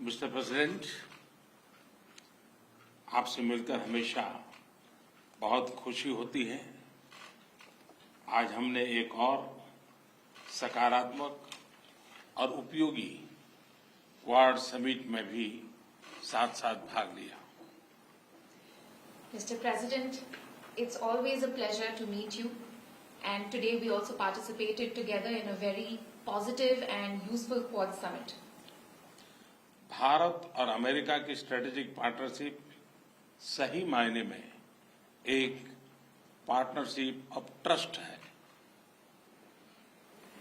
Mister president, आपसे मिलकर हमेशा बहुत खुशी होती है। आज हमने एक और सकारात्मक और उपयोगी क्वाड समिट में भी साथ साथ भाग लिया। Mr. President, it's always a pleasure to meet you, and today we also participated together in a very positive and useful Quad Summit. Bharat और अमेरिका की स्ट्रेटेजिक पार्टनरशिप सही मायने में एक पार्टनरशिप ऑफ ट्रस्ट है।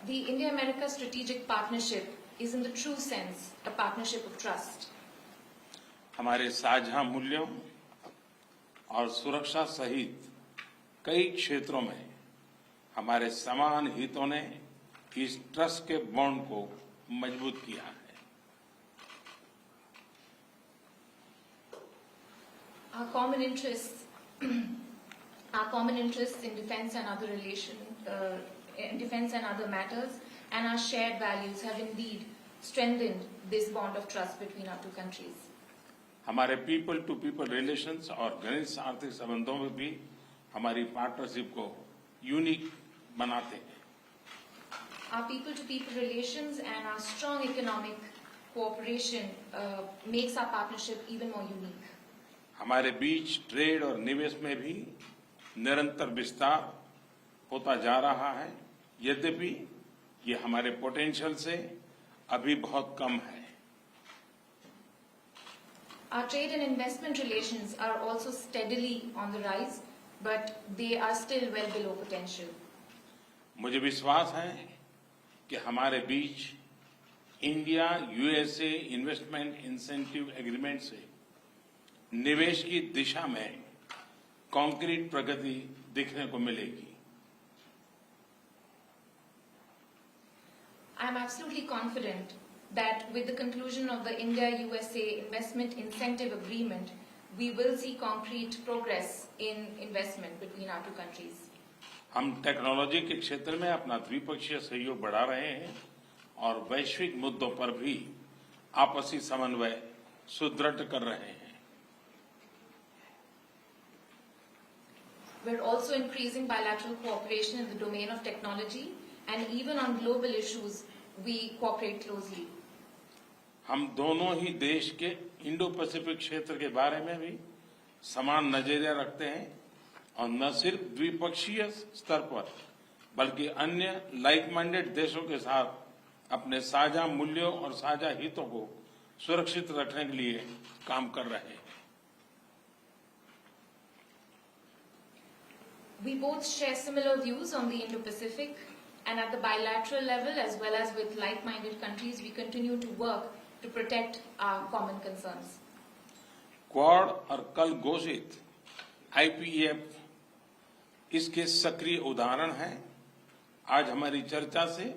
The India-America strategic partnership is in the true sense a partnership of trust. हमारे साझा मूल्यों और सुरक्षा सहित कई क्षेत्रों में हमारे समान हितों ने इस ट्रस्ट के बॉन्ड को मजबूत किया है। Our common interests in defence and other matters, and our shared values have indeed strengthened this bond of trust between our two countries. हमारे पीपल टू पीपल रिलेशंस और घनिष्ठ आर्थिक संबंधों में भी हमारी पार्टनरशिप को यूनिक बनाते हैं। Our people to people relations and our strong economic cooperation makes our partnership even more unique. हमारे बीच ट्रेड और निवेश में भी निरंतर विस्तार होता जा रहा है, यद्यपि ये हमारे पोटेंशियल से अभी बहुत कम है। Our trade and investment relations are also steadily on the rise, but they are still well below potential. मुझे विश्वास है कि हमारे बीच India USA investment incentive agreement से निवेश की दिशा में कॉन्क्रीट प्रगति दिखने को मिलेगी। I am absolutely confident that with the conclusion of the India-USA Investment Incentive Agreement, we will see concrete progress in investment between our two countries. हम technology के क्षेत्र में अपना द्विपक्षीय सहयोग बढ़ा रहे हैं और वैश्विक मुद्दों पर भी आपसी समन्वय सुदृढ़ कर रहे हैं। We're also increasing bilateral cooperation in the domain of technology, and even on global issues, we cooperate closely. हम दोनों ही देश के इंडो पैसिफिक क्षेत्र के बारे में भी समान नजरिया रखते हैं और न सिर्फ द्विपक्षीय स्तर पर बल्कि अन्य लाइक माइंडेड देशों के साथ अपने साझा मूल्यों और साझा हितों को सुरक्षित रखने के लिए काम कर रहे हैं। We both share similar views on the Indo-Pacific, and at the bilateral level as well as with like-minded countries, we continue to work to protect our common concerns. Quad और कल घोषित आईपीएफ इसके सक्रिय उदाहरण हैं। आज हमारी चर्चा से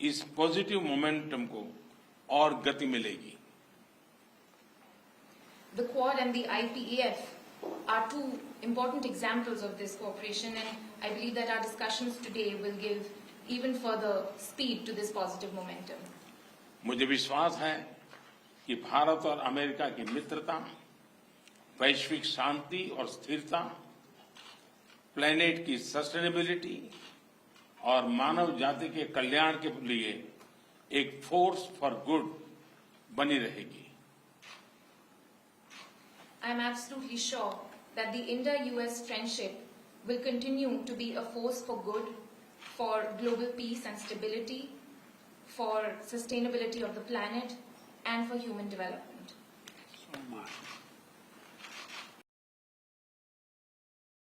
इस पॉजिटिव मोमेंटम को और गति मिलेगी। The Quad and the IPEF are two important examples of this cooperation, and I believe that our discussions today will give even further speed to this positive momentum. मुझे विश्वास है कि भारत और अमेरिका की मित्रता वैश्विक शांति और स्थिरता, प्लेनेट की सस्टेनेबिलिटी और मानव जाति के कल्याण के लिए एक फोर्स फॉर गुड बनी रहेगी। I am absolutely sure that the India-US friendship will continue to be a force for good, for global peace and stability, for sustainability of the planet, and for human development. So much.